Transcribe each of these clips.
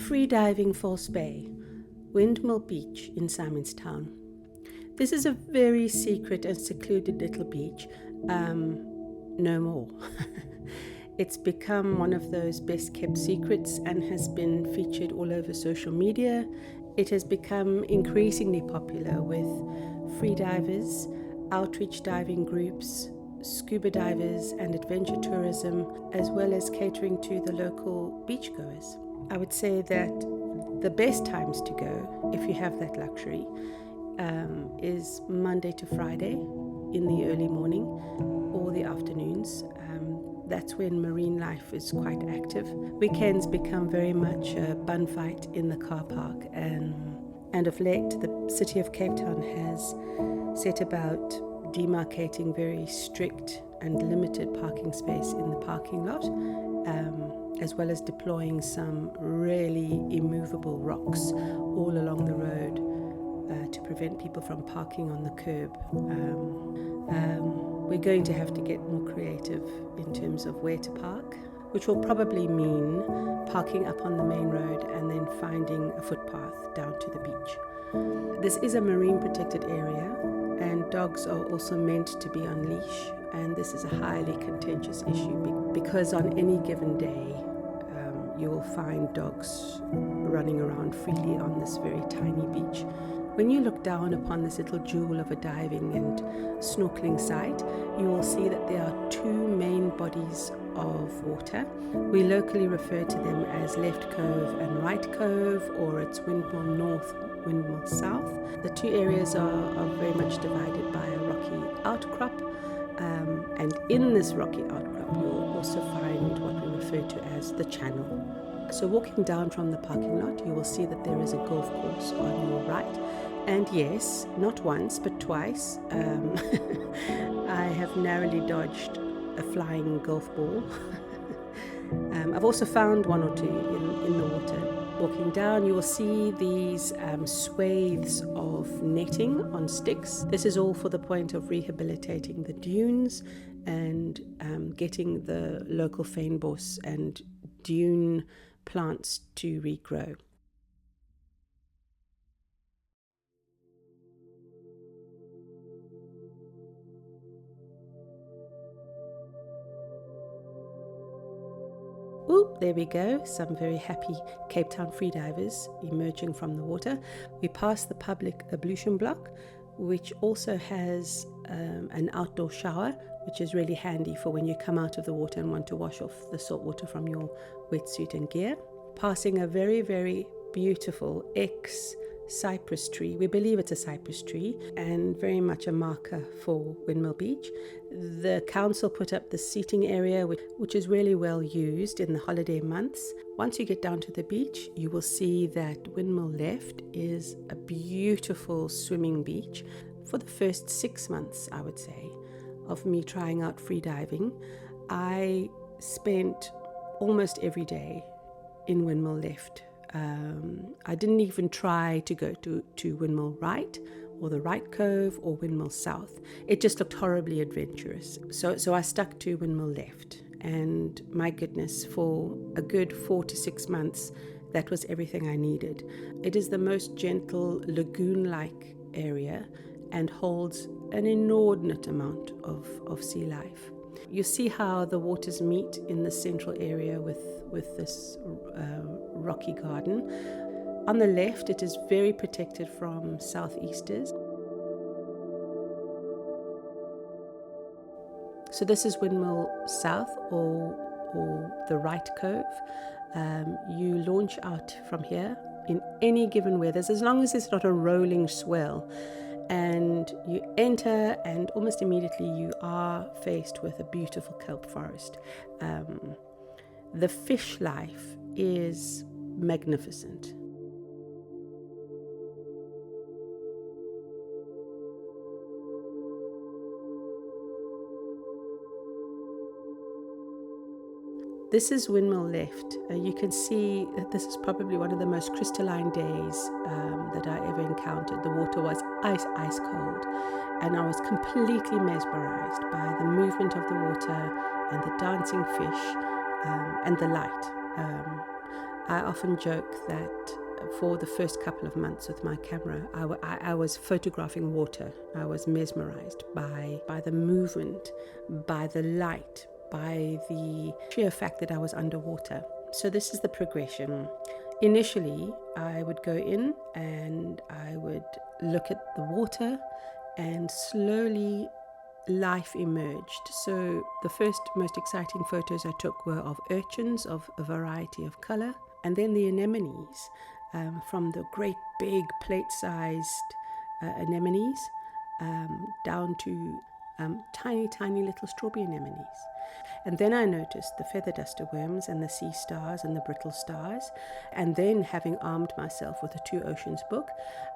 Freediving False Bay, Windmill Beach in Simonstown. This is a very secret and secluded little beach. No more. It's become one of those best kept secrets and has been featured all over social media. It has become increasingly popular with freedivers, outreach diving groups, scuba divers and adventure tourism, as well as catering to the local beachgoers. I would say that the best times to go, if you have that luxury, is Monday to Friday in the early morning or the afternoons. That's when marine life is quite active. Weekends become very much a bun fight in the car park, and of late the city of Cape Town has set about demarcating very strict and limited parking space in the parking lot, as well as deploying some really immovable rocks all along the road to prevent people from parking on the curb. We're going to have to get more creative in terms of where to park, which will probably mean parking up on the main road and then finding a footpath down to the beach. This is a marine protected area, and dogs are also meant to be on leash, and this is a highly contentious issue because on any given day you will find dogs running around freely on this very tiny beach. When you look down upon this little jewel of a diving and snorkeling site, you will see that there are two main bodies of water. We locally refer to them as Left Cove and Right Cove, or it's Windmill North, Windmill South. The two areas are very much divided by a rocky outcrop, and in this rocky outcrop you will also find what we refer to as the channel. So walking down from the parking lot, you will see that there is a golf course on your right. And yes, not once, but twice, I have narrowly dodged a flying golf ball. I've also found one or two in the water. Walking down, you will see these swathes of netting on sticks. This is all for the point of rehabilitating the dunes and getting the local fynbos and dune plants to regrow. Oop, there we go, some very happy Cape Town freedivers emerging from the water. We pass the public ablution block, which also has an outdoor shower, which is really handy for when you come out of the water and want to wash off the salt water from your wetsuit and gear. Passing a very, very beautiful cypress tree. We believe it's a cypress tree and very much a marker for Windmill Beach. The council put up the seating area, which is really well used in the holiday months. Once you get down to the beach, you will see that Windmill Left is a beautiful swimming beach. For the first 6 months, I would say, of me trying out freediving, I spent almost every day in Windmill Left. I didn't even try to go to Windmill Right or the Right Cove or Windmill South. It just looked horribly adventurous. So I stuck to Windmill Left, and my goodness, for a good 4 to 6 months, that was everything I needed. It is the most gentle lagoon-like area and holds an inordinate amount of sea life. You see how the waters meet in the central area with this rocky garden. On the left, it is very protected from southeasters. So this is Windmill South or the Right Cove. You launch out from here in any given weather, as long as it's not a rolling swell. And you enter, and almost immediately you are faced with a beautiful kelp forest. The fish life is magnificent. This is Windmill Left. You can see that this is probably one of the most crystalline days that I ever encountered. The water was ice cold, and I was completely mesmerized by the movement of the water and the dancing fish and the light. I often joke that for the first couple of months with my camera, I was photographing water. I was mesmerized by the movement, by the light, by the sheer fact that I was underwater. So this is the progression. Initially, I would go in and I would look at the water, and slowly life emerged. So the first most exciting photos I took were of urchins of a variety of color, and then the anemones, from the great big plate-sized anemones down to tiny little strawberry anemones. And then I noticed the feather duster worms and the sea stars and the brittle stars. And then, having armed myself with a Two Oceans book,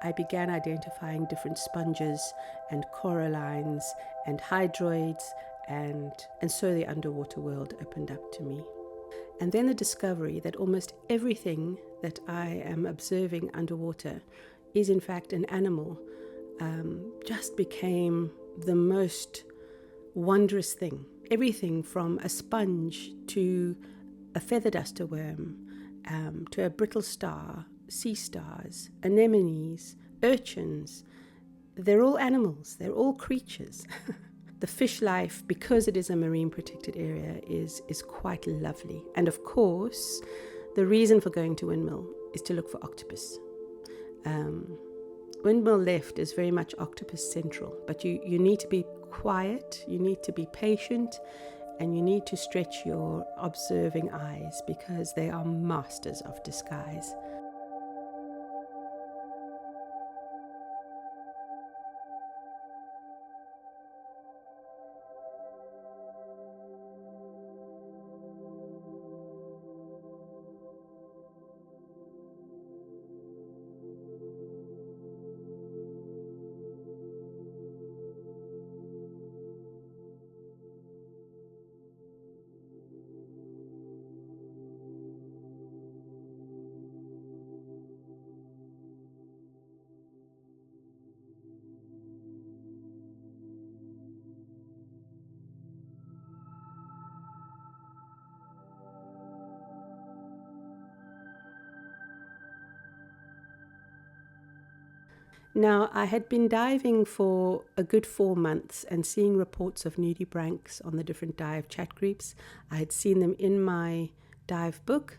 I began identifying different sponges and corallines and hydroids, and so the underwater world opened up to me. And then the discovery that almost everything that I am observing underwater is in fact an animal just became the most wondrous thing. Everything from a sponge to a feather duster worm, to a brittle star, sea stars, anemones, urchins. They're all animals, they're all creatures. The fish life, because it is a marine protected area, is quite lovely. And of course, the reason for going to Windmill is to look for octopus. Windmill left is very much octopus central, but you need to be quiet, you need to be patient, and you need to stretch your observing eyes because they are masters of disguise. Now, I had been diving for a good 4 months and seeing reports of nudibranchs on the different dive chat groups. I had seen them in my dive book,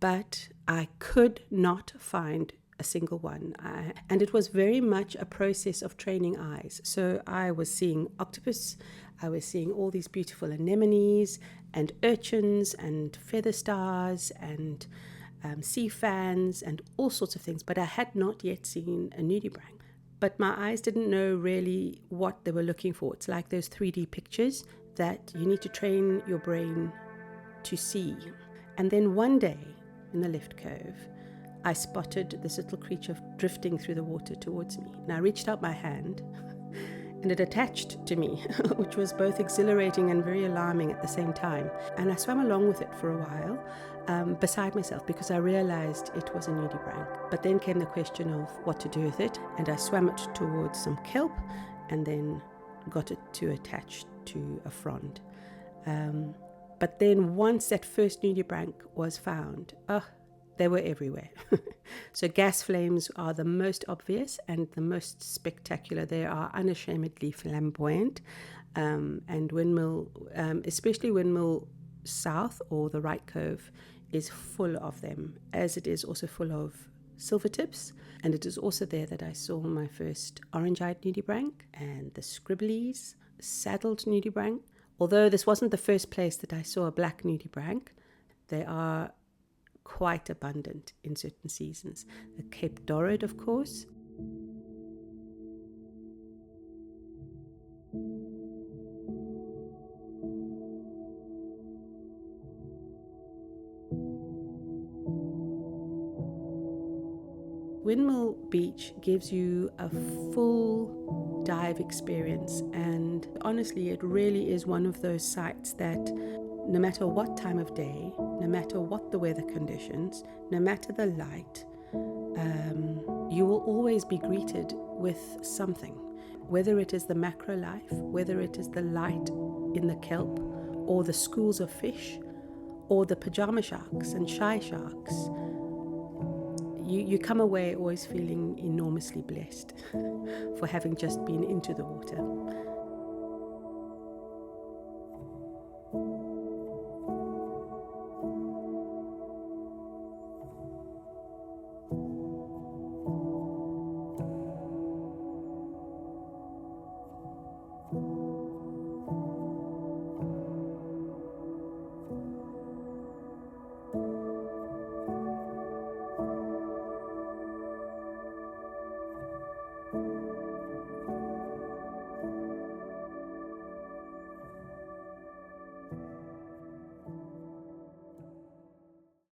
but I could not find a single one. And it was very much a process of training eyes. So I was seeing octopus, I was seeing all these beautiful anemones and urchins and feather stars and sea fans and all sorts of things, but I had not yet seen a nudibranch. But my eyes didn't know really what they were looking for. It's like those 3D pictures that you need to train your brain to see. And then one day in the left cove, I spotted this little creature drifting through the water towards me. And I reached out my hand and it attached to me, which was both exhilarating and very alarming at the same time. And I swam along with it for a while, beside myself, because I realized it was a nudibranch. But then came the question of what to do with it, and I swam it towards some kelp and then got it to attach to a frond. But then once that first nudibranch was found, they were everywhere. So gas flames are the most obvious and the most spectacular. They are unashamedly flamboyant. And Windmill, especially Windmill South or the Right Cove, is full of them, as it is also full of silvertips. And it is also there that I saw my first orange-eyed nudibranch and the scribblies, saddled nudibranch. Although this wasn't the first place that I saw a black nudibranch, they are quite abundant in certain seasons. The Cape Dorad, of course. Windmill Beach gives you a full dive experience, and honestly, it really is one of those sites that no matter what time of day, no matter what the weather conditions, no matter the light, you will always be greeted with something. Whether it is the macro life, whether it is the light in the kelp, or the schools of fish, or the pajama sharks and shy sharks, you come away always feeling enormously blessed for having just been into the water.